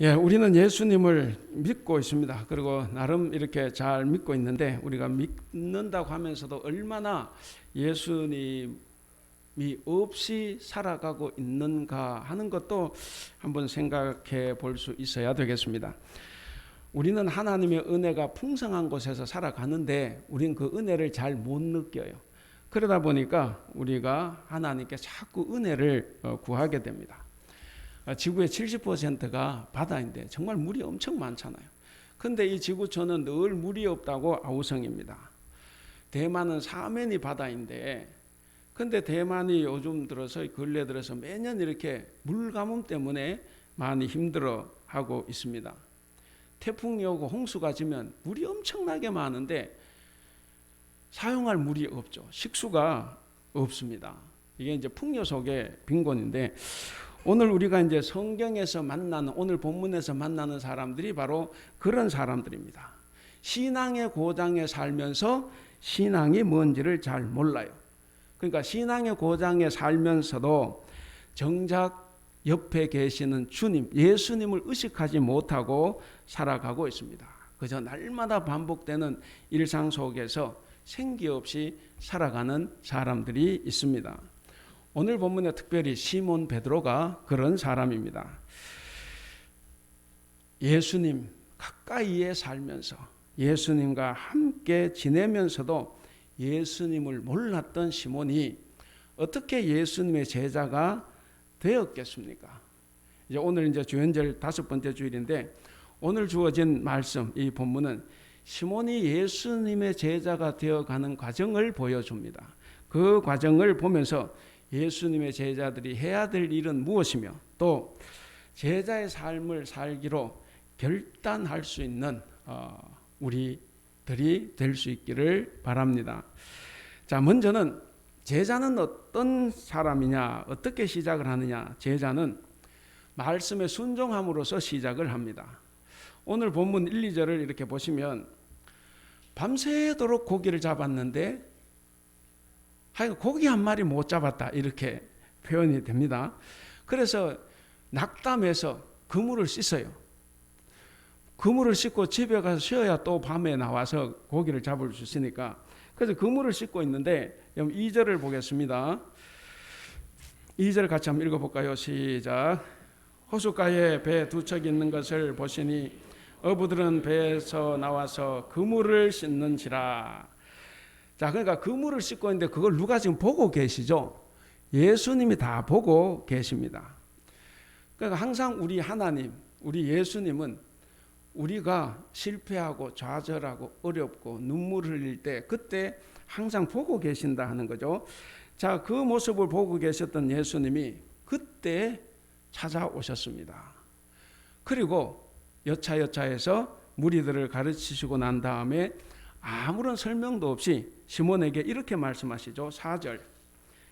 예, 우리는 예수님을 믿고 있습니다. 그리고 나름 이렇게 잘 믿고 있는데 우리가 믿는다고 하면서도 얼마나 예수님이 없이 살아가고 있는가 하는 것도 한번 생각해 볼 수 있어야 되겠습니다. 우리는 하나님의 은혜가 풍성한 곳에서 살아가는데 우린 그 은혜를 잘 못 느껴요. 그러다 보니까 우리가 하나님께 자꾸 은혜를 구하게 됩니다. 지구의 70%가 바다인데 정말 물이 엄청 많잖아요. 근데 이 지구촌은 늘 물이 없다고 아우성입니다. 대만은 사면이 바다인데 근데 대만이 요즘 들어서 근래 들어서 매년 이렇게 물가뭄 때문에 많이 힘들어하고 있습니다. 태풍이 오고 홍수가 지면 물이 엄청나게 많은데 사용할 물이 없죠. 식수가 없습니다. 이게 이제 풍요 속의 빈곤인데 오늘 우리가 이제 성경에서 만나는 오늘 본문에서 만나는 사람들이 바로 그런 사람들입니다. 신앙의 고장에 살면서 신앙이 뭔지를 잘 몰라요. 그러니까 신앙의 고장에 살면서도 정작 옆에 계시는 주님, 예수님을 의식하지 못하고 살아가고 있습니다. 그저 날마다 반복되는 일상 속에서 생기 없이 살아가는 사람들이 있습니다. 오늘 본문에 특별히 시몬 베드로가 그런 사람입니다. 예수님 가까이에 살면서 예수님과 함께 지내면서도 예수님을 몰랐던 시몬이 어떻게 예수님의 제자가 되었겠습니까? 이제 오늘 이제 주연절 5번째 주일인데 오늘 주어진 말씀 이 본문은 시몬이 예수님의 제자가 되어가는 과정을 보여줍니다. 그 과정을 보면서 예수님의 제자들이 해야 될 일은 무엇이며 또 제자의 삶을 살기로 결단할 수 있는 우리들이 될 수 있기를 바랍니다. 자, 먼저는 제자는 어떤 사람이냐, 어떻게 시작을 하느냐. 제자는 말씀에 순종함으로써 시작을 합니다. 오늘 본문 1, 2절을 이렇게 보시면 밤새도록 고기를 잡았는데 하여간 고기 한 마리 못 잡았다 이렇게 표현이 됩니다. 그래서 낙담해서 그물을 씻어요. 그물을 씻고 집에 가서 쉬어야 또 밤에 나와서 고기를 잡을 수 있으니까 그래서 그물을 씻고 있는데 2절을 보겠습니다. 2절 같이 한번 읽어볼까요? 시작. 호숫가에 배 2척 있는 것을 보시니 어부들은 배에서 나와서 그물을 씻는지라. 자, 그러니까 그물을 씻고 있는데 그걸 누가 지금 보고 계시죠? 예수님이 다 보고 계십니다. 그러니까 항상 우리 하나님, 우리 예수님은 우리가 실패하고 좌절하고 어렵고 눈물 흘릴 때 그때 항상 보고 계신다 하는 거죠. 자, 그 모습을 보고 계셨던 예수님이 그때 찾아오셨습니다. 그리고 여차여차해서 무리들을 가르치시고 난 다음에 아무런 설명도 없이 시몬에게 이렇게 말씀하시죠. 4절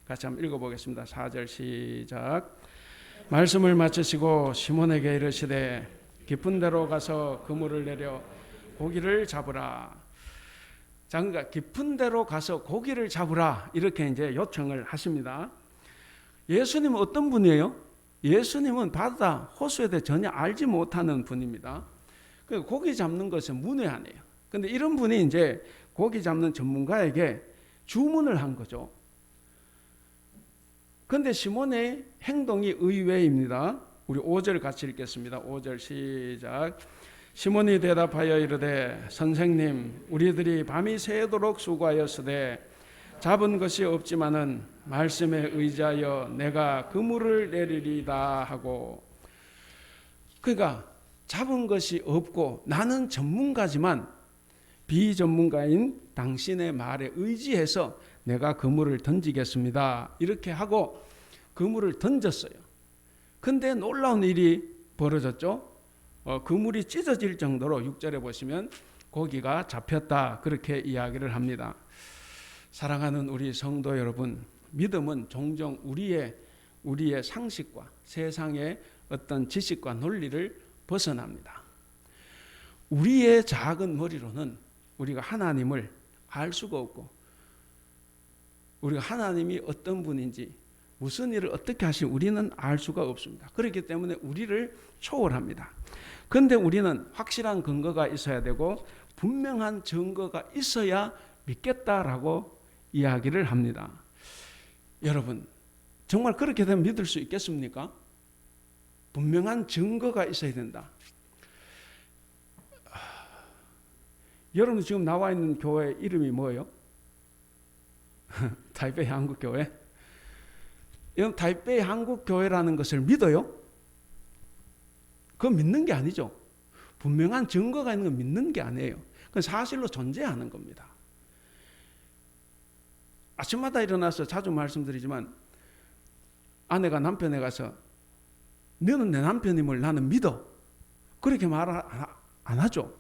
같이 한번 읽어보겠습니다. 4절 시작. 말씀을 마치시고 시몬에게 이르시되 깊은 데로 가서 그물을 내려 고기를 잡으라. 자, 그러니까 깊은 데로 가서 고기를 잡으라 이렇게 이제 요청을 하십니다. 예수님은 어떤 분이에요? 예수님은 바다 호수에 대해 전혀 알지 못하는 분입니다. 고기 잡는 것은 문외한이에요. 근데 이런 분이 이제 고기 잡는 전문가에게 주문을 한 거죠. 근데 시몬의 행동이 의외입니다. 우리 5절 같이 읽겠습니다. 5절 시작. 시몬이 대답하여 이르되 선생님 우리들이 밤이 새도록 수고하였으되 잡은 것이 없지만은 말씀에 의지하여 내가 그물을 내리리다 하고. 그러니까 잡은 것이 없고 나는 전문가지만 비전문가인 당신의 말에 의지해서 내가 그물을 던지겠습니다. 이렇게 하고 그물을 던졌어요. 근데 놀라운 일이 벌어졌죠. 그물이 찢어질 정도로 6절에 보시면 고기가 잡혔다 그렇게 이야기를 합니다. 사랑하는 우리 성도 여러분, 믿음은 종종 우리의 상식과 세상의 어떤 지식과 논리를 벗어납니다. 우리의 작은 머리로는 우리가 하나님을 알 수가 없고 우리가 하나님이 어떤 분인지 무슨 일을 어떻게 하시는지 우리는 알 수가 없습니다. 그렇기 때문에 우리를 초월합니다. 그런데 우리는 확실한 근거가 있어야 되고 분명한 증거가 있어야 믿겠다라고 이야기를 합니다. 여러분, 정말 그렇게 되면 믿을 수 있겠습니까? 분명한 증거가 있어야 된다. 여러분 지금 나와 있는 교회 이름이 뭐예요? 타이베이 한국교회. 여러분 타이베이 한국교회라는 것을 믿어요? 그건 믿는 게 아니죠. 분명한 증거가 있는 건 믿는 게 아니에요. 그건 사실로 존재하는 겁니다. 아침마다 일어나서 자주 말씀드리지만 아내가 남편에 가서 너는 내 남편임을 나는 믿어. 그렇게 말 안 하죠.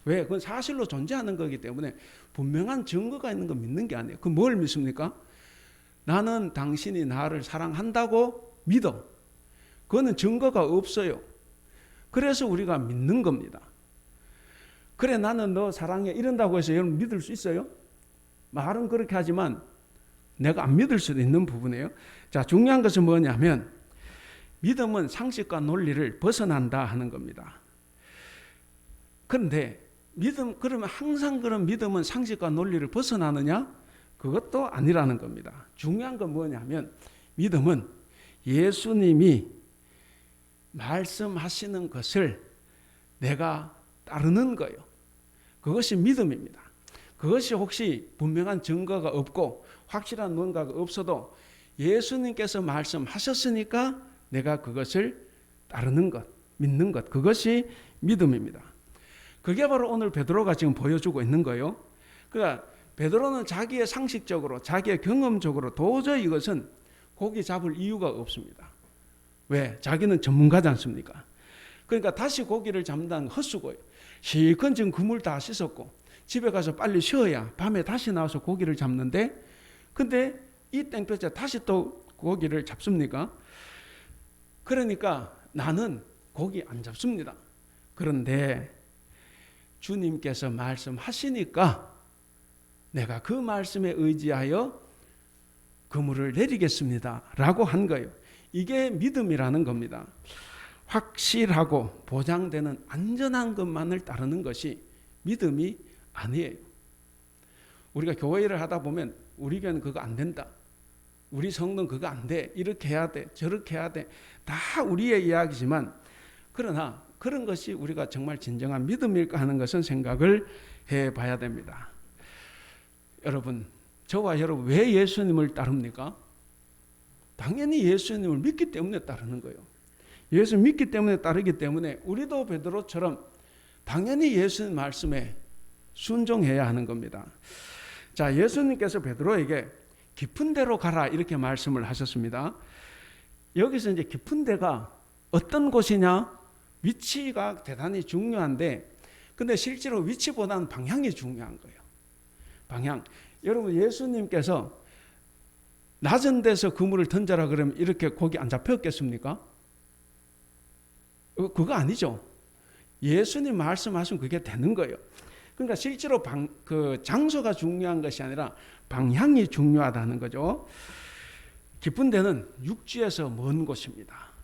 왜? 그건 사실로 존재하는 거기 때문에 분명한 증거가 있는 거 믿는 게 아니에요. 그럼 뭘 믿습니까? 나는 당신이 나를 사랑한다고 믿어. 그거는 증거가 없어요. 그래서 우리가 믿는 겁니다. 그래 나는 너 사랑해 이런다고 해서 여러분 믿을 수 있어요? 말은 그렇게 하지만 내가 안 믿을 수도 있는 부분이에요. 자, 중요한 것은 뭐냐면 믿음은 상식과 논리를 벗어난다 하는 겁니다. 그런데 그러면 항상 그런 믿음은 상식과 논리를 벗어나느냐? 그것도 아니라는 겁니다. 중요한 건 뭐냐면 믿음은 예수님이 말씀하시는 것을 내가 따르는 거예요. 그것이 믿음입니다. 그것이 혹시 분명한 증거가 없고 확실한 뭔가가 없어도 예수님께서 말씀하셨으니까 내가 그것을 따르는 것, 믿는 것, 그것이 믿음입니다. 그게 바로 오늘 베드로가 지금 보여주고 있는 거예요. 그러니까 베드로는 자기의 상식적으로, 자기의 경험적으로 도저히 이것은 고기 잡을 이유가 없습니다. 왜? 자기는 전문가지 않습니까? 그러니까 다시 고기를 잡는다는 건 헛수고예요. 실컷 지금 그물 다 씻었고 집에 가서 빨리 쉬어야 밤에 다시 나와서 고기를 잡는데 근데 이 땡볕에 다시 또 고기를 잡습니까? 그러니까 나는 고기 안 잡습니다. 그런데 주님께서 말씀하시니까 내가 그 말씀에 의지하여 그물을 내리겠습니다 라고 한 거예요. 이게 믿음이라는 겁니다. 확실하고 보장되는 안전한 것만을 따르는 것이 믿음이 아니에요. 우리가 교회 일을 하다 보면 우리 교회는 그거 안 된다. 우리 성도는 그거 안 돼. 이렇게 해야 돼. 저렇게 해야 돼. 다 우리의 이야기지만 그러나 그런 것이 우리가 정말 진정한 믿음일까 하는 것은 생각을 해봐야 됩니다. 여러분, 저와 여러분 왜 예수님을 따릅니까? 당연히 예수님을 믿기 때문에 따르는 거예요. 예수 믿기 때문에 따르기 때문에 우리도 베드로처럼 당연히 예수님 말씀에 순종해야 하는 겁니다. 자, 예수님께서 베드로에게 깊은 데로 가라 이렇게 말씀을 하셨습니다. 여기서 이제 깊은 데가 어떤 곳이냐? 위치가 대단히 중요한데 근데 실제로 위치보다는 방향이 중요한 거예요. 방향. 여러분 예수님께서 낮은 데서 그물을 던져라 그러면 이렇게 고기 안 잡혔겠습니까? 그거 아니죠. 예수님 말씀하시면 그게 되는 거예요. 그러니까 실제로 그 장소가 중요한 것이 아니라 방향이 중요하다는 거죠. 깊은 데는 육지에서 먼 곳입니다.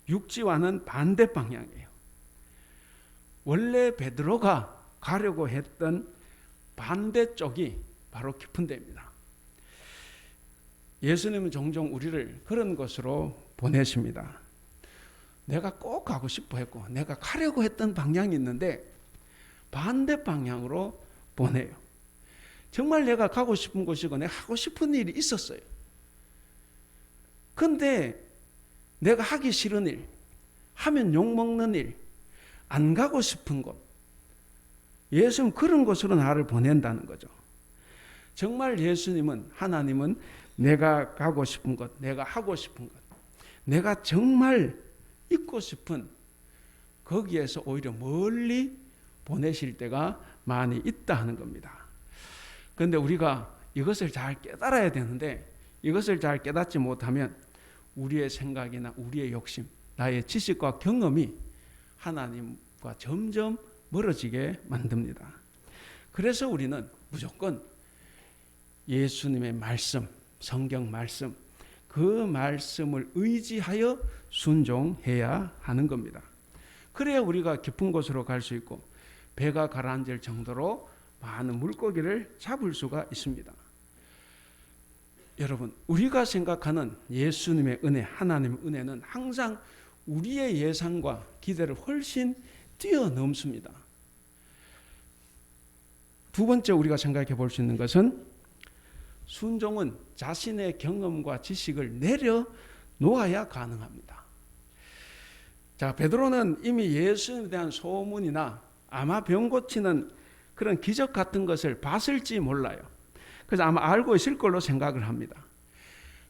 육지와는 반대 방향이에요. 원래 베드로가 가려고 했던 반대쪽이 바로 깊은 데입니다. 예수님은 종종 우리를 그런 곳으로 보내십니다. 내가 꼭 가고 싶어 했고 내가 가려고 했던 방향이 있는데 반대 방향으로 보내요. 정말 내가 가고 싶은 곳이고 내가 하고 싶은 일이 있었어요. 그런데 내가 하기 싫은 일, 하면 욕먹는 일, 안 가고 싶은 곳, 예수님 그런 곳으로 나를 보낸다는 거죠. 정말 예수님은, 하나님은 내가 가고 싶은 곳, 내가 하고 싶은 것, 내가 정말 있고 싶은 거기에서 오히려 멀리 보내실 때가 많이 있다 하는 겁니다. 그런데 우리가 이것을 잘 깨달아야 되는데 이것을 잘 깨닫지 못하면 우리의 생각이나 우리의 욕심, 나의 지식과 경험이 하나님과 점점 멀어지게 만듭니다. 그래서 우리는 무조건 예수님의 말씀, 성경 말씀, 그 말씀을 의지하여 순종해야 하는 겁니다. 그래야 우리가 깊은 곳으로 갈 수 있고 배가 가라앉을 정도로 많은 물고기를 잡을 수가 있습니다. 여러분, 우리가 생각하는 예수님의 은혜, 하나님의 은혜는 항상 우리의 예상과 기대를 훨씬 뛰어넘습니다. 두 번째 우리가 생각해 볼 수 있는 것은 순종은 자신의 경험과 지식을 내려놓아야 가능합니다. 자, 베드로는 이미 예수님에 대한 소문이나 아마 병 고치는 그런 기적 같은 것을 봤을지 몰라요. 그래서 아마 알고 있을 걸로 생각을 합니다.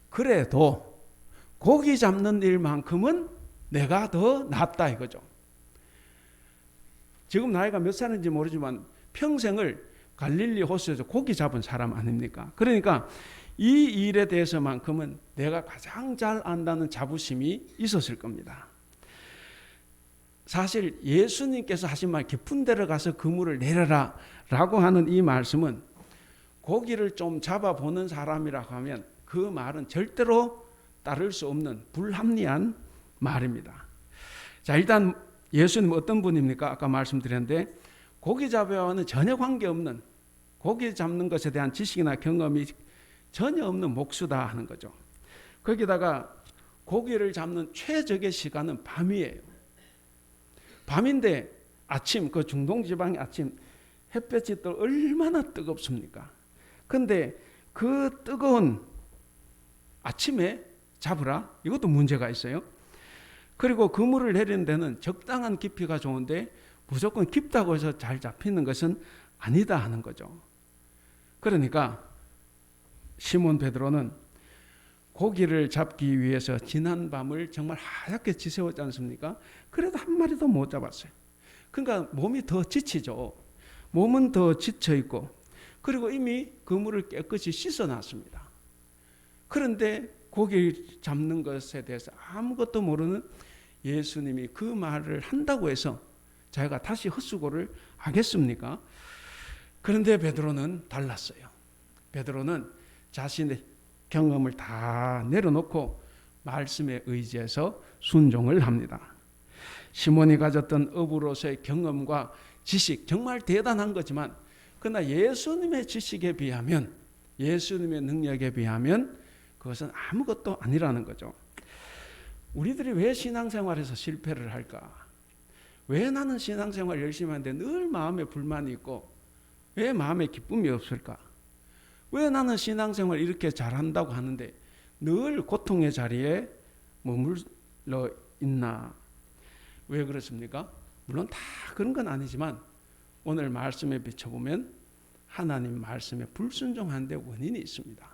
그래도 고기 잡는 일만큼은 내가 더 낫다 이거죠. 지금 나이가 몇 살인지 모르지만 평생을 갈릴리 호수에서 고기 잡은 사람 아닙니까? 그러니까 이 일에 대해서만큼은 내가 가장 잘 안다는 자부심이 있었을 겁니다. 사실 예수님께서 하신 말 깊은 데로 가서 그물을 내려라 라고 하는 이 말씀은 고기를 좀 잡아보는 사람이라고 하면 그 말은 절대로 따를 수 없는 불합리한 말입니다. 자, 일단 예수님 어떤 분입니까? 아까 말씀드렸는데 고기 잡아와는 전혀 관계없는, 고기 잡는 것에 대한 지식이나 경험이 전혀 없는 목수다 하는 거죠. 거기다가 고기를 잡는 최적의 시간은 밤이에요. 밤인데 아침, 그 중동 지방의 아침 햇볕이 또 얼마나 뜨겁습니까? 근데 그 뜨거운 아침에 잡으라? 이것도 문제가 있어요. 그리고 그물을 내리는 데는 적당한 깊이가 좋은데 무조건 깊다고 해서 잘 잡히는 것은 아니다 하는 거죠. 그러니까 시몬 베드로는 고기를 잡기 위해서 지난 밤을 정말 하얗게 지새웠지 않습니까? 그래도 한 마리도 못 잡았어요. 그러니까 몸이 더 지치죠. 몸은 더 지쳐있고 그리고 이미 그물을 깨끗이 씻어놨습니다. 그런데 고기 잡는 것에 대해서 아무것도 모르는 예수님이 그 말을 한다고 해서 자기가 다시 헛수고를 하겠습니까? 그런데 베드로는 달랐어요. 베드로는 자신의 경험을 다 내려놓고 말씀에 의지해서 순종을 합니다. 시몬이 가졌던 어부로서의 경험과 지식 정말 대단한 거지만 그러나 예수님의 지식에 비하면, 예수님의 능력에 비하면 그것은 아무것도 아니라는 거죠. 우리들이 왜 신앙생활에서 실패를 할까? 왜 나는 신앙생활 열심히 하는데 늘 마음에 불만이 있고 왜 마음에 기쁨이 없을까? 왜 나는 신앙생활 이렇게 잘한다고 하는데 늘 고통의 자리에 머물러 있나? 왜 그렇습니까? 물론 다 그런 건 아니지만 오늘 말씀에 비춰보면 하나님 말씀에 불순종하는 데 원인이 있습니다.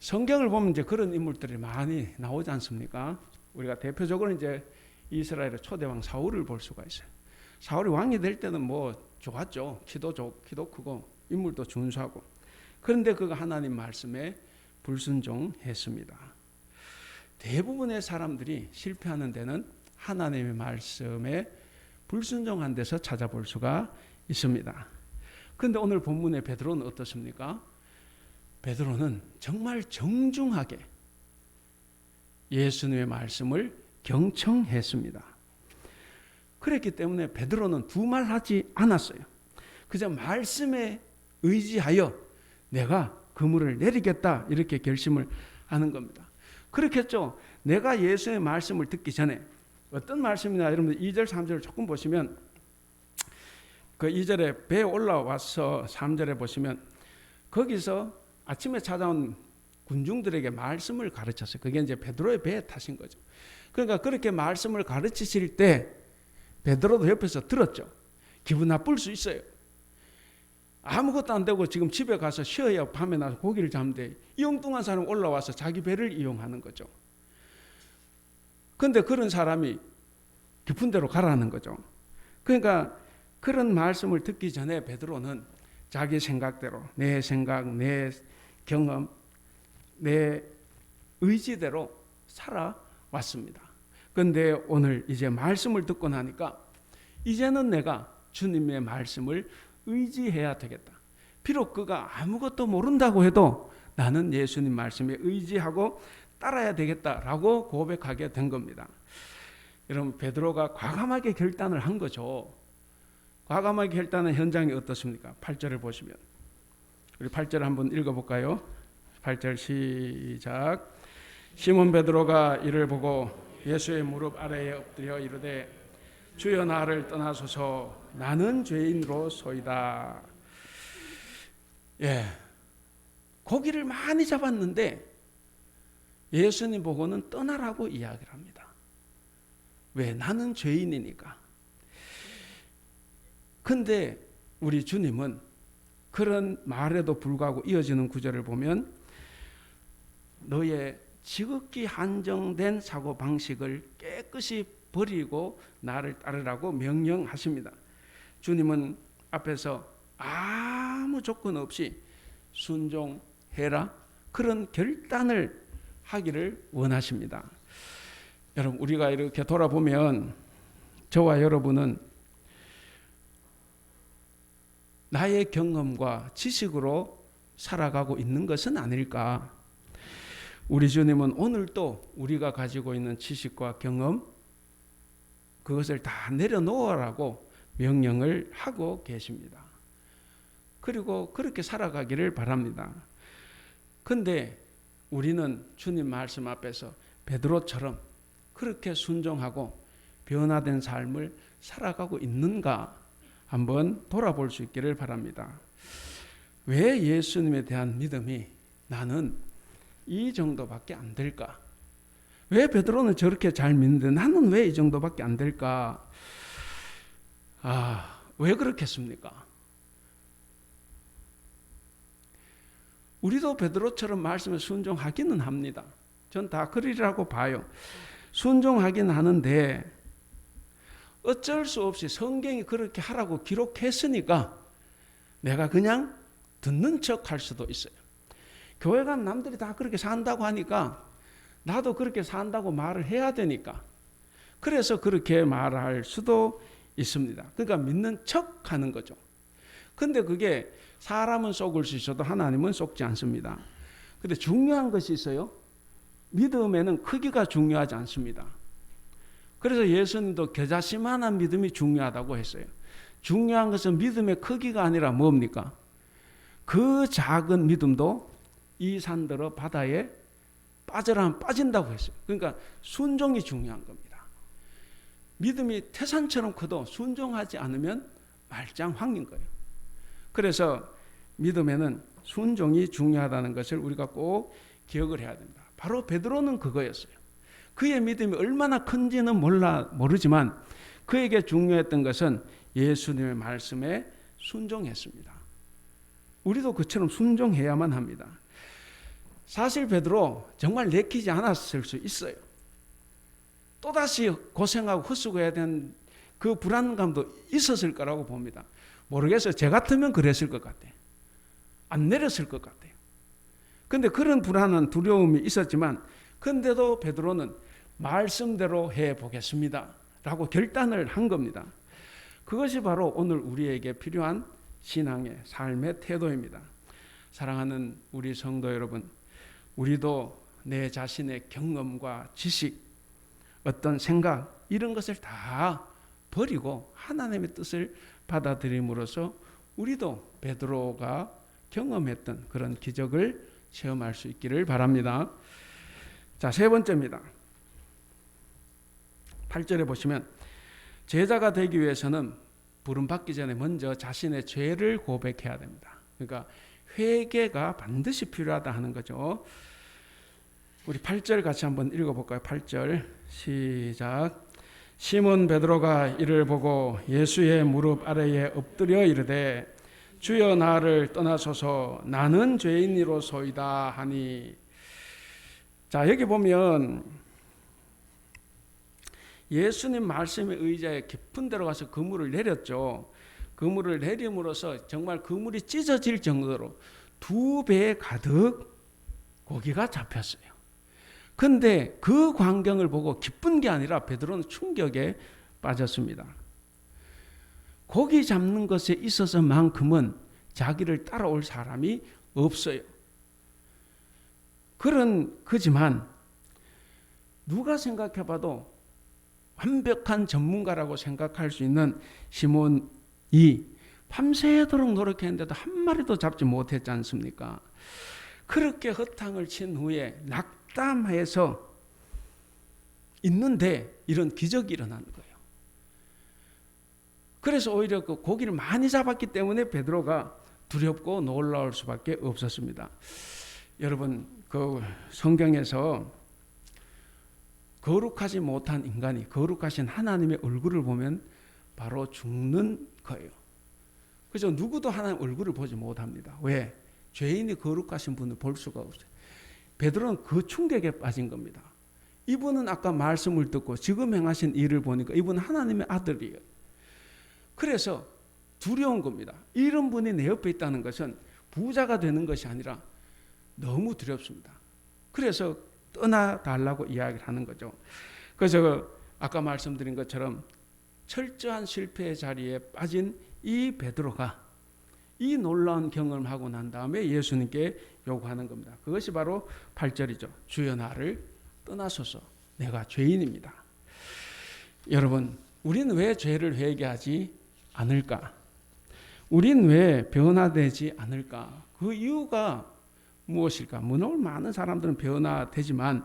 성경을 보면 이제 그런 인물들이 많이 나오지 않습니까? 우리가 대표적으로 이제 이스라엘의 초대왕 사울을 볼 수가 있어요. 사울이 왕이 될 때는 뭐 좋았죠. 키도 크고 인물도 준수하고. 그런데 그가 하나님 말씀에 불순종했습니다. 대부분의 사람들이 실패하는 데는 하나님의 말씀에 불순종한 데서 찾아볼 수가 있습니다. 그런데 오늘 본문의 베드로는 어떻습니까? 베드로는 정말 정중하게 예수님의 말씀을 경청했습니다. 그랬기 때문에 베드로는 두말하지 않았어요. 그저 말씀에 의지하여 내가 그물을 내리겠다 이렇게 결심을 하는 겁니다. 그렇겠죠. 내가 예수의 말씀을 듣기 전에 어떤 말씀이나 여러분들 2절 3절을 조금 보시면 그 2절에 배에 올라와서 3절에 보시면 거기서 아침에 찾아온 군중들에게 말씀을 가르쳤어요. 그게 이제 베드로의 배에 타신 거죠. 그러니까 그렇게 말씀을 가르치실 때 베드로도 옆에서 들었죠. 기분 나쁠 수 있어요. 아무것도 안 되고 지금 집에 가서 쉬어야 밤에 나서 고기를 잡는데 이 엉뚱한 사람 올라와서 자기 배를 이용하는 거죠. 그런데 그런 사람이 깊은 데로 가라는 거죠. 그러니까 그런 말씀을 듣기 전에 베드로는 자기 생각대로, 내 생각, 내 경험, 내 의지대로 살아왔습니다. 그런데 오늘 이제 말씀을 듣고 나니까 이제는 내가 주님의 말씀을 의지해야 되겠다. 비록 그가 아무것도 모른다고 해도 나는 예수님 말씀에 의지하고 따라야 되겠다라고 고백하게 된 겁니다. 여러분, 베드로가 과감하게 결단을 한 거죠. 과감하게 결단한 현장이 어떻습니까? 8절을 보시면, 우리 8절 한번 읽어볼까요? 8절 시작. 시몬 베드로가 이를 보고 예수의 무릎 아래에 엎드려 이르되 주여 나를 떠나소서 나는 죄인으로소이다. 고기를 많이 잡았는데 예수님 보고는 떠나라고 이야기를 합니다. 왜? 나는 죄인이니까. 근데 우리 주님은 그런 말에도 불구하고 이어지는 구절을 보면 너의 지극히 한정된 사고방식을 깨끗이 버리고 나를 따르라고 명령하십니다. 주님은 앞에서 아무 조건 없이 순종해라, 그런 결단을 하기를 원하십니다. 여러분, 우리가 이렇게 돌아보면 저와 여러분은 나의 경험과 지식으로 살아가고 있는 것은 아닐까? 우리 주님은 오늘도 우리가 가지고 있는 지식과 경험, 그것을 다 내려놓으라고 명령을 하고 계십니다. 그리고 그렇게 살아가기를 바랍니다. 근데 우리는 주님 말씀 앞에서 베드로처럼 그렇게 순종하고 변화된 삶을 살아가고 있는가 한번 돌아볼 수 있기를 바랍니다. 왜 예수님에 대한 믿음이 나는 이 정도밖에 안 될까? 왜 베드로는 저렇게 잘 믿는데 나는 왜 이 정도밖에 안 될까? 왜 그렇겠습니까? 우리도 베드로처럼 말씀에 순종하기는 합니다. 전 다 그러리라고 봐요. 순종하긴 하는데 어쩔 수 없이 성경이 그렇게 하라고 기록했으니까 내가 그냥 듣는 척 할 수도 있어요. 교회 가면 남들이 다 그렇게 산다고 하니까 나도 그렇게 산다고 말을 해야 되니까 그래서 그렇게 말할 수도 있습니다. 그러니까 믿는 척 하는 거죠. 근데 그게 사람은 속을 수 있어도 하나님은 속지 않습니다. 근데 중요한 것이 있어요. 믿음에는 크기가 중요하지 않습니다. 그래서 예수님도 겨자씨만한 믿음이 중요하다고 했어요. 중요한 것은 믿음의 크기가 아니라 뭡니까? 그 작은 믿음도 이 산들어 바다에 빠져라 하면 빠진다고 했어요. 그러니까 순종이 중요한 겁니다. 믿음이 태산처럼 커도 순종하지 않으면 말짱황인 거예요. 그래서 믿음에는 순종이 중요하다는 것을 우리가 꼭 기억을 해야 됩니다. 바로 베드로는 그거였어요. 그의 믿음이 얼마나 큰지는 모르지만 그에게 중요했던 것은 예수님의 말씀에 순종했습니다. 우리도 그처럼 순종해야만 합니다. 사실 베드로 정말 내키지 않았을 수 있어요. 또다시 고생하고 헛수고해야 되는 그 불안감도 있었을 거라고 봅니다. 모르겠어요. 제 같으면 그랬을 것 같아요. 안 내렸을 것 같아요. 근데 그런 불안한 두려움이 있었지만 근데도 베드로는 말씀대로 해보겠습니다 라고 결단을 한 겁니다. 그것이 바로 오늘 우리에게 필요한 신앙의 삶의 태도입니다. 사랑하는 우리 성도 여러분, 우리도 내 자신의 경험과 지식, 어떤 생각 이런 것을 다 버리고 하나님의 뜻을 받아들임으로써 우리도 베드로가 경험했던 그런 기적을 체험할 수 있기를 바랍니다. 자, 세 번째입니다. 8절에 보시면 제자가 되기 위해서는 부름받기 전에 먼저 자신의 죄를 고백해야 됩니다. 그러니까 회개가 반드시 필요하다 하는 거죠. 우리 8절 같이 한번 읽어볼까요? 8절 시작. 시몬 베드로가 이를 보고 예수의 무릎 아래에 엎드려 이르되 주여 나를 떠나소서 나는 죄인이로소이다 하니. 자, 여기 보면 예수님 말씀에 의지하여 깊은 데로 가서 그물을 내렸죠. 그물을 내림으로써 정말 그물이 찢어질 정도로 2배 가득 고기가 잡혔어요. 근데 그 광경을 보고 기쁜 게 아니라 베드로는 충격에 빠졌습니다. 고기 잡는 것에 있어서만큼은 자기를 따라올 사람이 없어요. 그지만 누가 생각해봐도 완벽한 전문가라고 생각할 수 있는 시몬이 밤새도록 노력했는데도 한 마리도 잡지 못했지 않습니까? 그렇게 허탕을 친 후에 낙담해서 있는데 이런 기적이 일어나는 거예요. 그래서 오히려 그 고기를 많이 잡았기 때문에 베드로가 두렵고 놀라울 수밖에 없었습니다. 여러분, 그 성경에서 거룩하지 못한 인간이 거룩하신 하나님의 얼굴을 보면 바로 죽는 거예요. 그래서 누구도 하나님 얼굴을 보지 못합니다. 왜? 죄인이 거룩하신 분을 볼 수가 없어요. 베드로는 그 충격에 빠진 겁니다. 이분은 아까 말씀을 듣고 지금 행하신 일을 보니까 이분은 하나님의 아들이에요. 그래서 두려운 겁니다. 이런 분이 내 옆에 있다는 것은 부자가 되는 것이 아니라 너무 두렵습니다. 그래서 떠나달라고 이야기를 하는 거죠. 그래서 아까 말씀드린 것처럼 철저한 실패의 자리에 빠진 이 베드로가 이 놀라운 경험을 하고 난 다음에 예수님께 요구하는 겁니다. 그것이 바로 8절이죠. 주여 나를 떠나소서 내가 죄인입니다. 여러분, 우리는 왜 죄를 회개하지 않을까? 우린 왜 변화되지 않을까? 그 이유가 무엇일까? 물론 많은 사람들은 변화되지만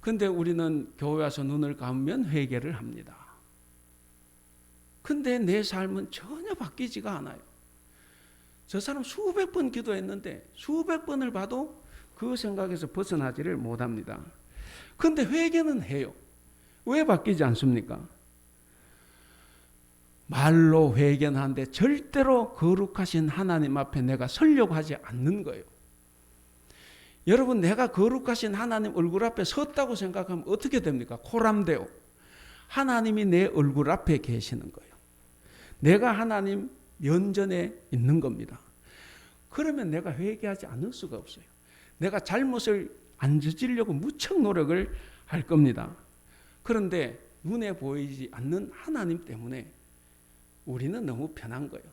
근데 우리는 교회 와서 눈을 감으면 회개를 합니다. 근데 내 삶은 전혀 바뀌지가 않아요. 저 사람 수백 번 기도했는데 수백 번을 봐도 그 생각에서 벗어나지를 못합니다. 근데 회개는 해요. 왜 바뀌지 않습니까? 말로 회개하는데 절대로 거룩하신 하나님 앞에 내가 서려고 하지 않는 거예요. 여러분, 내가 거룩하신 하나님 얼굴 앞에 섰다고 생각하면 어떻게 됩니까? 코람데오. 하나님이 내 얼굴 앞에 계시는 거예요. 내가 하나님 면전에 있는 겁니다. 그러면 내가 회개하지 않을 수가 없어요. 내가 잘못을 안 저지르려고 무척 노력을 할 겁니다. 그런데 눈에 보이지 않는 하나님 때문에 우리는 너무 편한 거예요.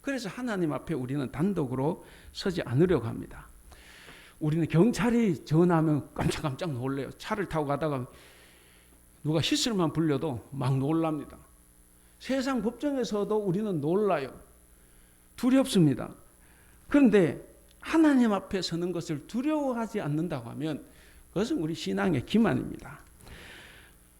그래서 하나님 앞에 우리는 단독으로 서지 않으려고 합니다. 우리는 경찰이 전화하면 깜짝깜짝 놀래요. 차를 타고 가다가 누가 휘슬만 불려도 막 놀랍니다. 세상 법정에서도 우리는 놀라요. 두렵습니다. 그런데 하나님 앞에 서는 것을 두려워하지 않는다고 하면 그것은 우리 신앙의 기만입니다.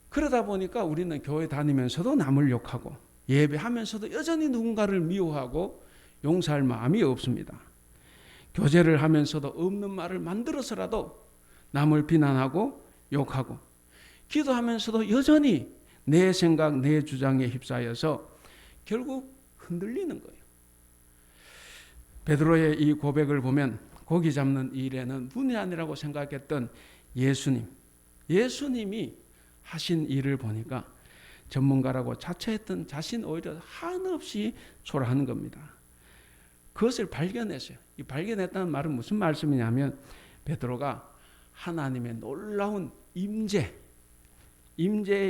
그러다 보니까 우리는 교회 다니면서도 남을 욕하고 예배하면서도 여전히 누군가를 미워하고 용서할 마음이 없습니다. 교제를 하면서도 없는 말을 만들어서라도 남을 비난하고 욕하고 기도하면서도 여전히 내 생각, 내 주장에 휩싸여서 결국 흔들리는 거예요. 베드로의 이 고백을 보면 고기 잡는 일에는 문이 아니라고 생각했던 예수님이 하신 일을 보니까 전문가라고 자처했던 자신 오히려 한없이 초라하는 겁니다. 그것을 발견했어요. 이 발견했다는 말은 무슨 말씀이냐면 베드로가 하나님의 놀라운 임재의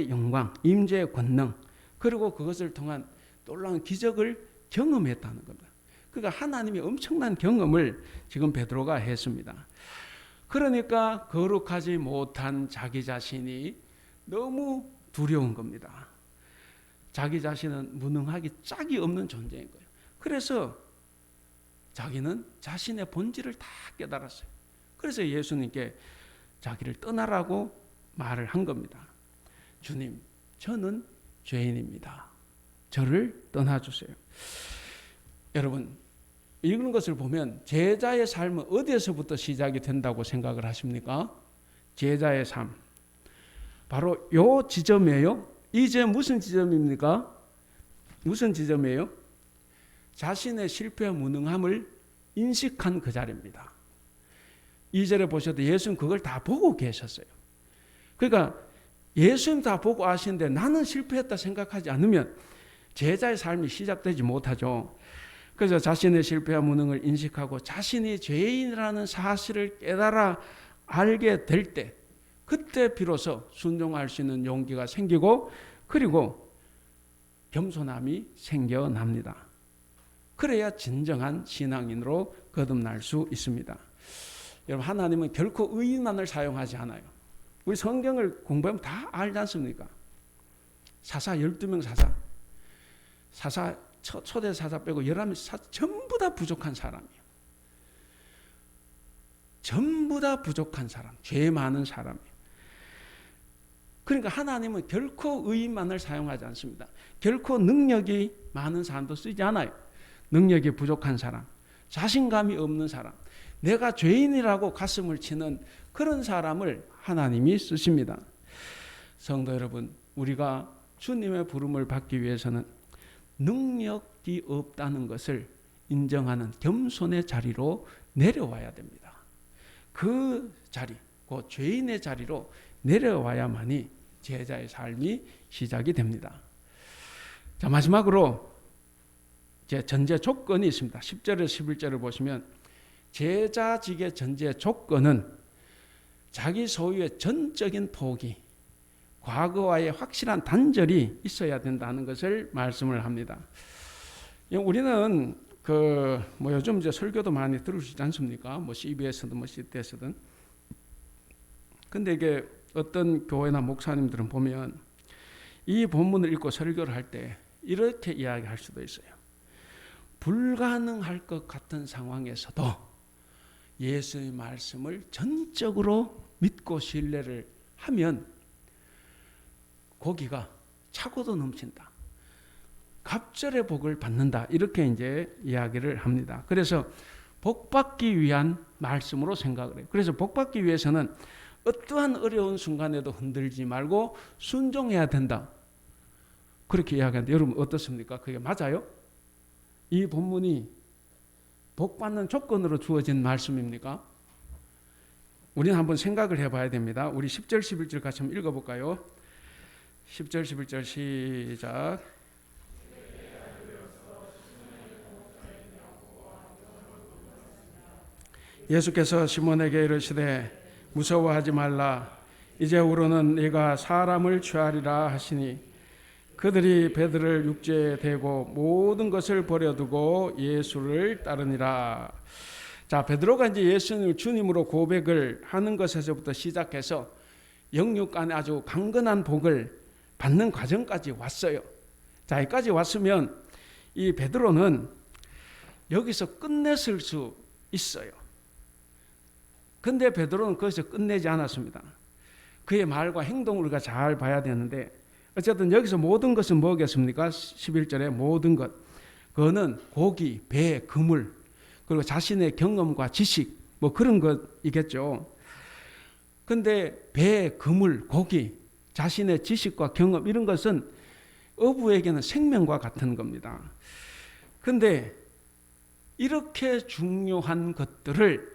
영광, 임재의 권능, 그리고 그것을 통한 놀라운 기적을 경험했다는 겁니다. 그러니까 하나님의 엄청난 경험을 지금 베드로가 했습니다. 그러니까 거룩하지 못한 자기 자신이 너무 두려운 겁니다. 자기 자신은 무능하기 짝이 없는 존재인 거예요. 그래서 자기는 자신의 본질을 다 깨달았어요. 그래서 예수님께 자기를 떠나라고 말을 한 겁니다. 주님, 저는 죄인입니다. 저를 떠나주세요. 여러분, 이런 것을 보면 제자의 삶은 어디에서부터 시작이 된다고 생각을 하십니까? 제자의 삶. 바로 요 지점이에요. 이제 무슨 지점입니까? 무슨 지점이에요? 자신의 실패와 무능함을 인식한 그 자리입니다. 2절에 보셔도 예수는 그걸 다 보고 계셨어요. 그러니까 예수님 다 보고 아시는데 나는 실패했다 생각하지 않으면 제자의 삶이 시작되지 못하죠. 그래서 자신의 실패와 무능을 인식하고 자신이 죄인이라는 사실을 깨달아 알게 될 때 그때 비로소 순종할 수 있는 용기가 생기고 그리고 겸손함이 생겨납니다. 그래야 진정한 신앙인으로 거듭날 수 있습니다. 여러분, 하나님은 결코 의인만을 사용하지 않아요. 우리 성경을 공부하면 다 알지 않습니까? 사사 12명 사사 초대 사사 빼고 11명 사사 전부 다 부족한 사람이에요. 전부 다 부족한 사람, 죄 많은 사람이에요. 그러니까 하나님은 결코 의인만을 사용하지 않습니다. 결코 능력이 많은 사람도 쓰지 않아요. 능력이 부족한 사람, 자신감이 없는 사람, 내가 죄인이라고 가슴을 치는 그런 사람을 하나님이 쓰십니다. 성도 여러분, 우리가 주님의 부름을 받기 위해서는 능력이 없다는 것을 인정하는 겸손의 자리로 내려와야 됩니다. 그 자리, 그 죄인의 자리로 내려와야만이 제자의 삶이 시작이 됩니다. 자, 마지막으로 제 전제 조건이 있습니다. 10절에서 11절을 보시면 제자직의 전제 조건은 자기 소유의 전적인 포기, 과거와의 확실한 단절이 있어야 된다는 것을 말씀을 합니다. 우리는 요즘 이제 설교도 많이 들으시지 않습니까? CBS든 CTS든. 근데 이게 어떤 교회나 목사님들은 보면 이 본문을 읽고 설교를 할 때 이렇게 이야기할 수도 있어요. 불가능할 것 같은 상황에서도 예수의 말씀을 전적으로 믿고 신뢰를 하면 고기가 차고도 넘친다. 갑절의 복을 받는다. 이렇게 이제 이야기를 합니다. 그래서 복받기 위한 말씀으로 생각을 해요. 그래서 복받기 위해서는 어떠한 어려운 순간에도 흔들지 말고 순종해야 된다. 그렇게 이야기하는데 여러분 어떻습니까? 그게 맞아요? 이 본문이 복받는 조건으로 주어진 말씀입니까? 우리는 한번 생각을 해봐야 됩니다. 우리 10절 11절 같이 한번 읽어볼까요? 10절 11절 시작. 예수께서 시몬에게 이르시되 무서워하지 말라. 이제후로는 네가 사람을 취하리라 하시니 그들이 베드로를 육지에 대고 모든 것을 버려두고 예수를 따르니라. 자, 베드로가 이제 예수님을 주님으로 고백을 하는 것에서부터 시작해서 영육간에 아주 강건한 복을 받는 과정까지 왔어요. 자, 여기까지 왔으면 이 베드로는 여기서 끝냈을 수 있어요. 근데 베드로는 거기서 끝내지 않았습니다. 그의 말과 행동을 우리가 잘 봐야 되는데 어쨌든 여기서 모든 것은 뭐겠습니까? 11절에 모든 것. 그거는 고기, 배, 그물, 그리고 자신의 경험과 지식 그런 것이겠죠. 근데 배, 그물, 고기, 자신의 지식과 경험 이런 것은 어부에게는 생명과 같은 겁니다. 근데 이렇게 중요한 것들을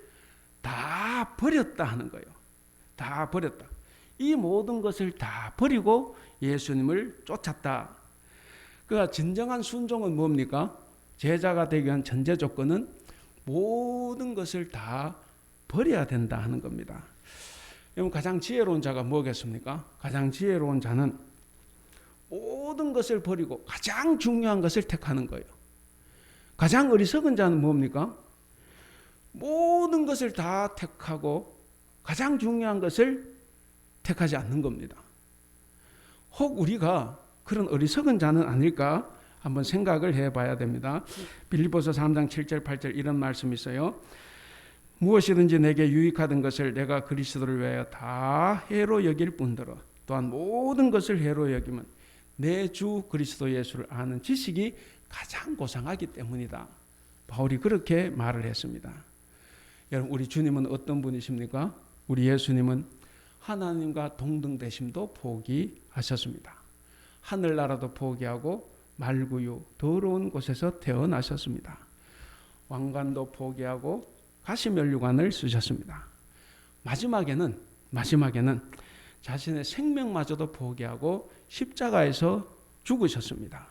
다 버렸다 하는 거예요. 다 버렸다. 이 모든 것을 다 버리고 예수님을 쫓았다. 그러니까 진정한 순종은 뭡니까? 제자가 되기 위한 전제 조건은 모든 것을 다 버려야 된다 하는 겁니다. 여러분 가장 지혜로운 자가 뭐겠습니까? 가장 지혜로운 자는 모든 것을 버리고 가장 중요한 것을 택하는 거예요. 가장 어리석은 자는 뭡니까? 모든 것을 다 택하고 가장 중요한 것을 택하지 않는 겁니다. 혹 우리가 그런 어리석은 자는 아닐까 한번 생각을 해봐야 됩니다. 빌립보서 3장 7절 8절 이런 말씀이 있어요. 무엇이든지 내게 유익하던 것을 내가 그리스도를 위하여 다 해로 여길 뿐더러 또한 모든 것을 해로 여기면 내 주 그리스도 예수를 아는 지식이 가장 고상하기 때문이다. 바울이 그렇게 말을 했습니다. 여러분 우리 주님은 어떤 분이십니까? 우리 예수님은 하나님과 동등되심도 포기하셨습니다. 하늘나라도 포기하고 말구유 더러운 곳에서 태어나셨습니다. 왕관도 포기하고 가시면류관을 쓰셨습니다. 마지막에는 자신의 생명마저도 포기하고 십자가에서 죽으셨습니다.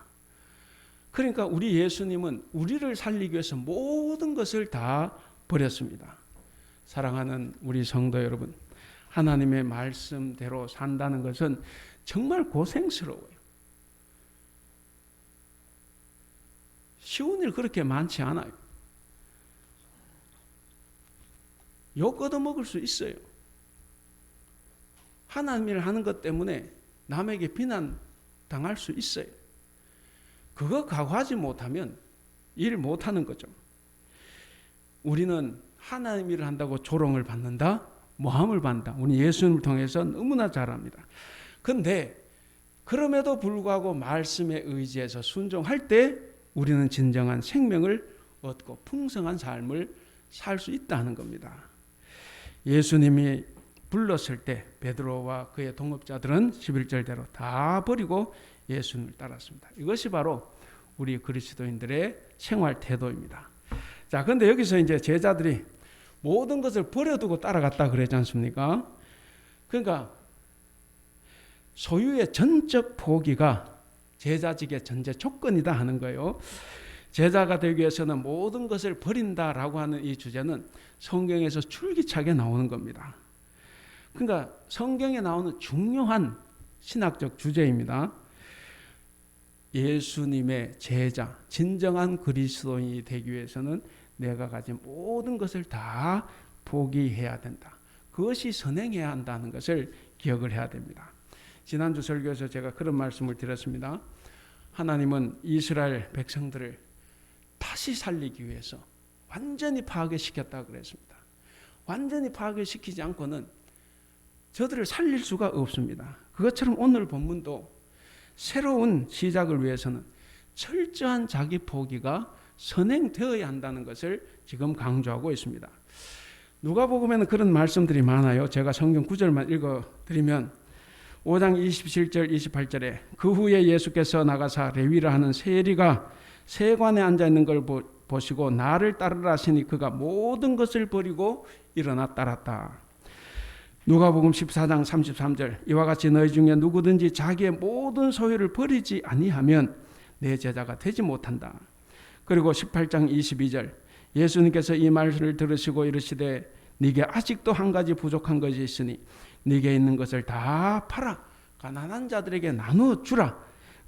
그러니까 우리 예수님은 우리를 살리기 위해서 모든 것을 다 버렸습니다. 사랑하는 우리 성도 여러분, 하나님의 말씀대로 산다는 것은 정말 고생스러워요. 쉬운 일 그렇게 많지 않아요. 욕 얻어먹을 수 있어요. 하나님 일을 하는 것 때문에 남에게 비난 당할 수 있어요. 그거 각오하지 못하면 일 못하는 거죠. 우리는 하나님 일을 한다고 조롱을 받는다, 모함을 받는다. 우리 예수님을 통해서 너무나 잘 압니다. 그런데 그럼에도 불구하고 말씀에 의지해서 순종할 때 우리는 진정한 생명을 얻고 풍성한 삶을 살 수 있다는 겁니다. 예수님이 불렀을 때 베드로와 그의 동업자들은 11절대로 다 버리고 예수님을 따랐습니다. 이것이 바로 우리 그리스도인들의 생활 태도입니다. 자, 그런데 여기서 이제 제자들이 모든 것을 버려두고 따라갔다 그러지 않습니까? 그러니까 소유의 전적 포기가 제자직의 전제 조건이다 하는 거예요. 제자가 되기 위해서는 모든 것을 버린다라고 하는 이 주제는 성경에서 줄기차게 나오는 겁니다. 그러니까 성경에 나오는 중요한 신학적 주제입니다. 예수님의 제자, 진정한 그리스도인이 되기 위해서는 내가 가진 모든 것을 다 포기해야 된다. 그것이 선행해야 한다는 것을 기억을 해야 됩니다. 지난주 설교에서 제가 그런 말씀을 드렸습니다. 하나님은 이스라엘 백성들을 다시 살리기 위해서 완전히 파괴시켰다고 그랬습니다. 완전히 파괴시키지 않고는 저들을 살릴 수가 없습니다. 그것처럼 오늘 본문도 새로운 시작을 위해서는 철저한 자기 포기가 선행되어야 한다는 것을 지금 강조하고 있습니다. 누가복음에는 그런 말씀들이 많아요. 제가 성경 구절만 읽어드리면 5장 27절 28절에 그 후에 예수께서 나가사 레위라 하는 세리가 세관에 앉아있는 걸 보시고 나를 따르라 하시니 그가 모든 것을 버리고 일어나 따랐다. 누가복음 14장 33절 이와 같이 너희 중에 누구든지 자기의 모든 소유를 버리지 아니하면 내 제자가 되지 못한다. 그리고 18장 22절 예수님께서 이 말을 들으시고 이르시되 네게 아직도 한 가지 부족한 것이 있으니 네게 있는 것을 다 팔아 가난한 자들에게 나누어 주라.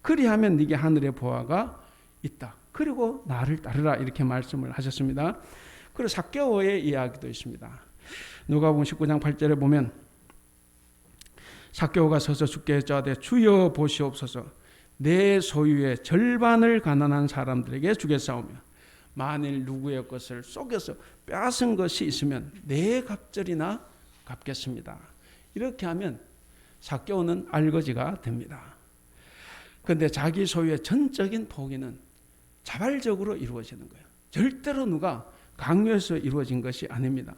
그리하면 네게 하늘의 보화가 있다. 그리고 나를 따르라 이렇게 말씀을 하셨습니다. 그리고 삭개오의 이야기도 있습니다. 누가복음 19장 8절에 보면 삭개오가 서서 주께 여짜되 주여 보시옵소서 내 소유의 절반을 가난한 사람들에게 주겠사오며 만일 누구의 것을 속여서 빼앗은 것이 있으면 내 갑절이나 갚겠습니다. 이렇게 하면 삭개오는 알거지가 됩니다. 그런데 자기 소유의 전적인 포기는 자발적으로 이루어지는 거예요. 절대로 누가 강요해서 이루어진 것이 아닙니다.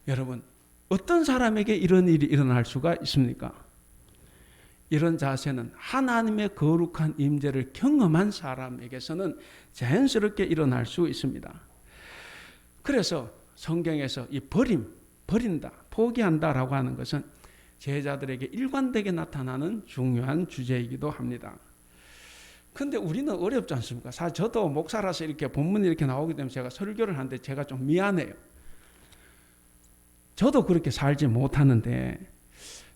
여러분, 어떤 사람에게 이런 일이 일어날 수가 있습니까? 이런 자세는 하나님의 거룩한 임재를 경험한 사람에게서는 자연스럽게 일어날 수 있습니다. 그래서 성경에서 이 버린다, 포기한다라고 하는 것은 제자들에게 일관되게 나타나는 중요한 주제이기도 합니다. 그런데 우리는 어렵지 않습니까? 사실 저도 목사라서 이렇게 본문이 이렇게 나오기 때문에 제가 설교를 하는데 제가 좀 미안해요. 저도 그렇게 살지 못하는데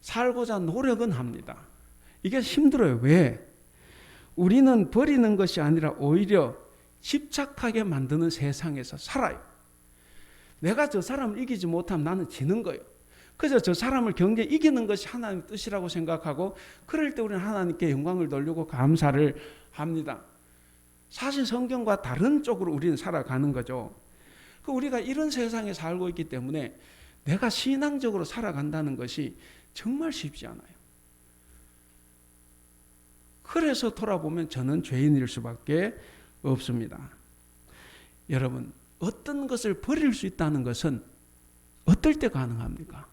살고자 노력은 합니다. 이게 힘들어요. 왜? 우리는 버리는 것이 아니라 오히려 집착하게 만드는 세상에서 살아요. 내가 저 사람을 이기지 못하면 나는 지는 거예요. 그래서 저 사람을 경쟁 이기는 것이 하나님의 뜻이라고 생각하고 그럴 때 우리는 하나님께 영광을 돌리고 감사를 합니다. 사실 성경과 다른 쪽으로 우리는 살아가는 거죠. 우리가 이런 세상에 살고 있기 때문에 내가 신앙적으로 살아간다는 것이 정말 쉽지 않아요. 그래서 돌아보면 저는 죄인일 수밖에 없습니다. 여러분, 어떤 것을 버릴 수 있다는 것은 어떨 때 가능합니까?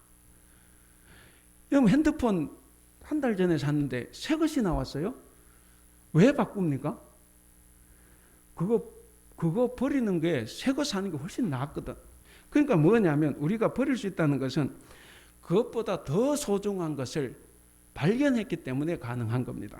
여러분, 핸드폰 한 달 전에 샀는데 새 것이 나왔어요. 왜 바꿉니까? 그거 버리는 게 새 거 사는 게 훨씬 낫거든. 그러니까 뭐냐면 우리가 버릴 수 있다는 것은 그것보다 더 소중한 것을 발견했기 때문에 가능한 겁니다.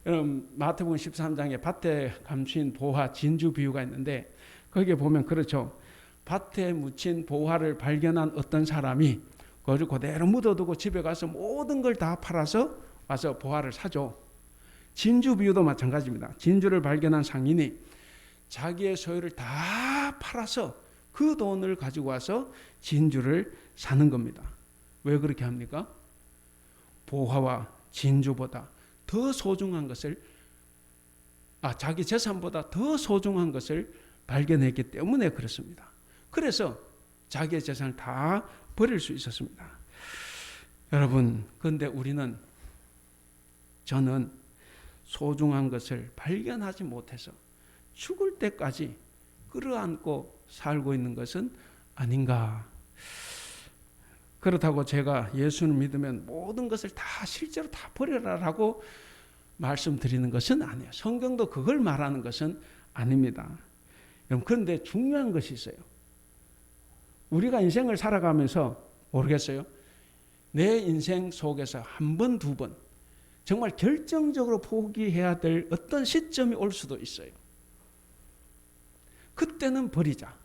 여러분, 마태복음 13장에 밭에 감춘 보화 진주 비유가 있는데 거기에 보면 그렇죠. 밭에 묻힌 보화를 발견한 어떤 사람이 그걸 그대로 묻어두고 집에 가서 모든 걸 다 팔아서 와서 보화를 사죠. 진주 비유도 마찬가지입니다. 진주를 발견한 상인이 자기의 소유를 다 팔아서 그 돈을 가지고 와서 진주를 사는 겁니다. 왜 그렇게 합니까? 보화와 진주보다 더 소중한 것을, 자기 재산보다 더 소중한 것을 발견했기 때문에 그렇습니다. 그래서 자기의 재산을 다 버릴 수 있었습니다. 여러분, 그런데 저는 소중한 것을 발견하지 못해서 죽을 때까지 끌어안고 살고 있는 것은 아닌가. 그렇다고 제가 예수를 믿으면 모든 것을 다 실제로 다 버려라라고 말씀드리는 것은 아니에요. 성경도 그걸 말하는 것은 아닙니다. 그런데 중요한 것이 있어요. 우리가 인생을 살아가면서 모르겠어요. 내 인생 속에서 한 번, 두 번 정말 결정적으로 포기해야 될 어떤 시점이 올 수도 있어요. 그때는 버리자.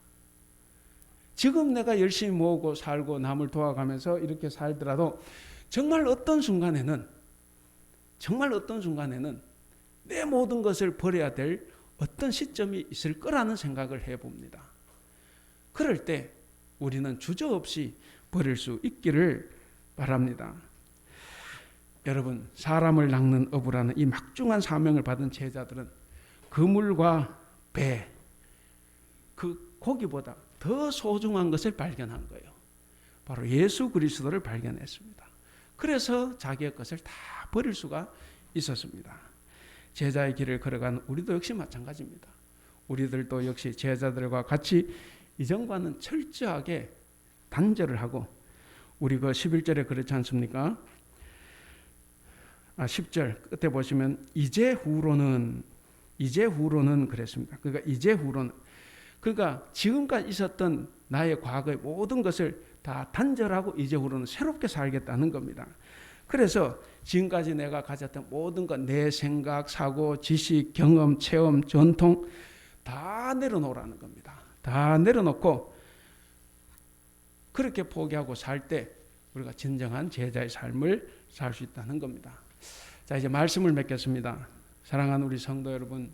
지금 내가 열심히 모으고 살고 남을 도와가면서 이렇게 살더라도 정말 어떤 순간에는 내 모든 것을 버려야 될 어떤 시점이 있을 거라는 생각을 해봅니다. 그럴 때 우리는 주저없이 버릴 수 있기를 바랍니다. 여러분, 사람을 낚는 어부라는 이 막중한 사명을 받은 제자들은 그물과 배, 그 고기보다 더 소중한 것을 발견한 거예요. 바로 예수 그리스도를 발견했습니다. 그래서 자기의 것을 다 버릴 수가 있었습니다. 제자의 길을 걸어간 우리도 역시 마찬가지입니다. 우리들도 역시 제자들과 같이 이전과는 철저하게 단절을 하고, 우리 그 11절에 그렇지 않습니까? 10절 끝에 보시면 이제 후로는 그랬습니다. 그러니까 지금까지 있었던 나의 과거의 모든 것을 다 단절하고 이제 후로는 새롭게 살겠다는 겁니다. 그래서 지금까지 내가 가졌던 모든 것, 내 생각, 사고, 지식, 경험, 체험, 전통 다 내려놓으라는 겁니다. 다 내려놓고 그렇게 포기하고 살 때 우리가 진정한 제자의 삶을 살 수 있다는 겁니다. 자, 이제 말씀을 맺겠습니다. 사랑하는 우리 성도 여러분,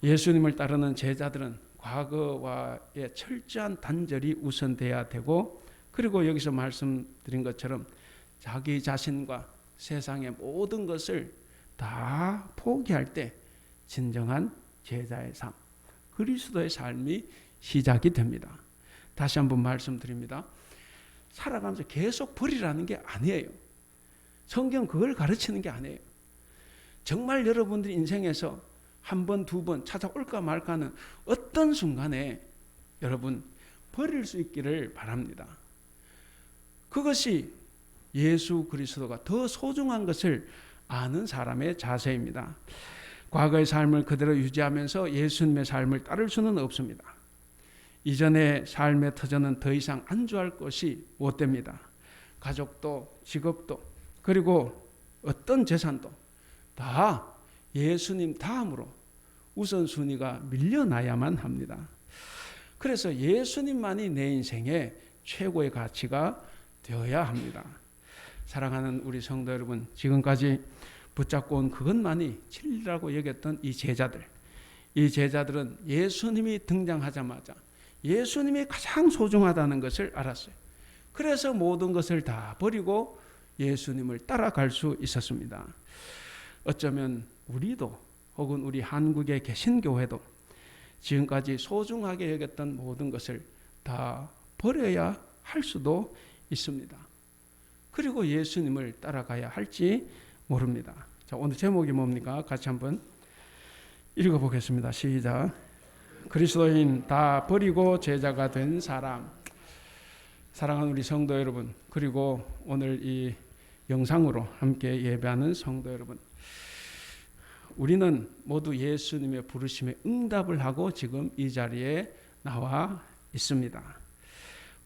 예수님을 따르는 제자들은 과거와의 철저한 단절이 우선돼야 되고, 그리고 여기서 말씀드린 것처럼 자기 자신과 세상의 모든 것을 다 포기할 때 진정한 제자의 삶, 그리스도의 삶이 시작이 됩니다. 다시 한번 말씀드립니다. 살아가면서 계속 버리라는 게 아니에요. 성경 그걸 가르치는 게 아니에요. 정말 여러분들이 인생에서 한 번, 두 번 찾아올까 말까 하는 어떤 순간에 여러분 버릴 수 있기를 바랍니다. 그것이 예수 그리스도가 더 소중한 것을 아는 사람의 자세입니다. 과거의 삶을 그대로 유지하면서 예수님의 삶을 따를 수는 없습니다. 이전의 삶의 터전은 더 이상 안주할 것이 못 됩니다. 가족도 직업도 그리고 어떤 재산도 다 예수님 다음으로 우선순위가 밀려나야만 합니다. 그래서 예수님만이 내 인생의 최고의 가치가 되어야 합니다. 사랑하는 우리 성도 여러분, 지금까지 붙잡고 온 그것만이 진리라고 여겼던 이 제자들은 예수님이 등장하자마자 예수님이 가장 소중하다는 것을 알았어요. 그래서 모든 것을 다 버리고 예수님을 따라갈 수 있었습니다. 어쩌면 우리도 혹은 우리 한국에 계신 교회도 지금까지 소중하게 여겼던 모든 것을 다 버려야 할 수도 있습니다. 그리고 예수님을 따라가야 할지 모릅니다. 자, 오늘 제목이 뭡니까? 같이 한번 읽어보겠습니다. 시작. 그리스도인 다 버리고 제자가 된 사람. 사랑하는 우리 성도 여러분, 그리고 오늘 이 영상으로 함께 예배하는 성도 여러분, 우리는 모두 예수님의 부르심에 응답을 하고 지금 이 자리에 나와 있습니다.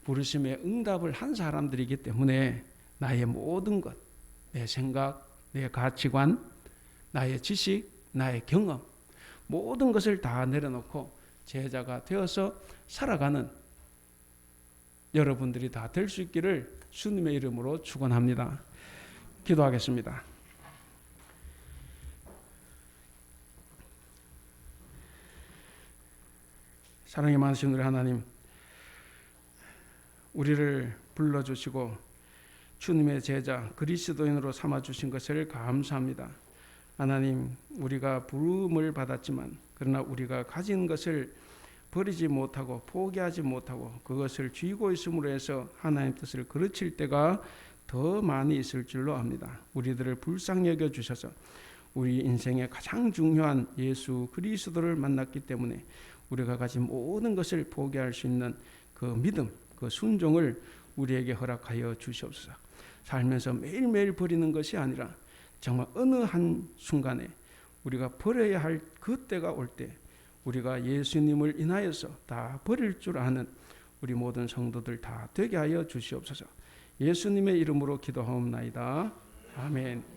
부르심에 응답을 한 사람들이기 때문에 나의 모든 것, 내 생각, 내 가치관, 나의 지식, 나의 경험, 모든 것을 다 내려놓고 제자가 되어서 살아가는 여러분들이 다 될 수 있기를 주님의 이름으로 축원합니다. 기도하겠습니다. 사랑이 많으신 우리 하나님, 우리를 불러주시고 주님의 제자 그리스도인으로 삼아주신 것을 감사합니다. 하나님, 우리가 부름을 받았지만 그러나 우리가 가진 것을 버리지 못하고 포기하지 못하고 그것을 쥐고 있음으로 해서 하나님 뜻을 그르칠 때가 더 많이 있을 줄로 압니다. 우리들을 불쌍히 여겨 주셔서 우리 인생의 가장 중요한 예수 그리스도를 만났기 때문에 우리가 가진 모든 것을 포기할 수 있는 그 믿음, 그 순종을 우리에게 허락하여 주시옵소서. 살면서 매일매일 버리는 것이 아니라 정말 어느 한 순간에 우리가 버려야 할 그때가 올 때 우리가 예수님을 인하여서 다 버릴 줄 아는 우리 모든 성도들 다 되게 하여 주시옵소서. 예수님의 이름으로 기도하옵나이다. 아멘.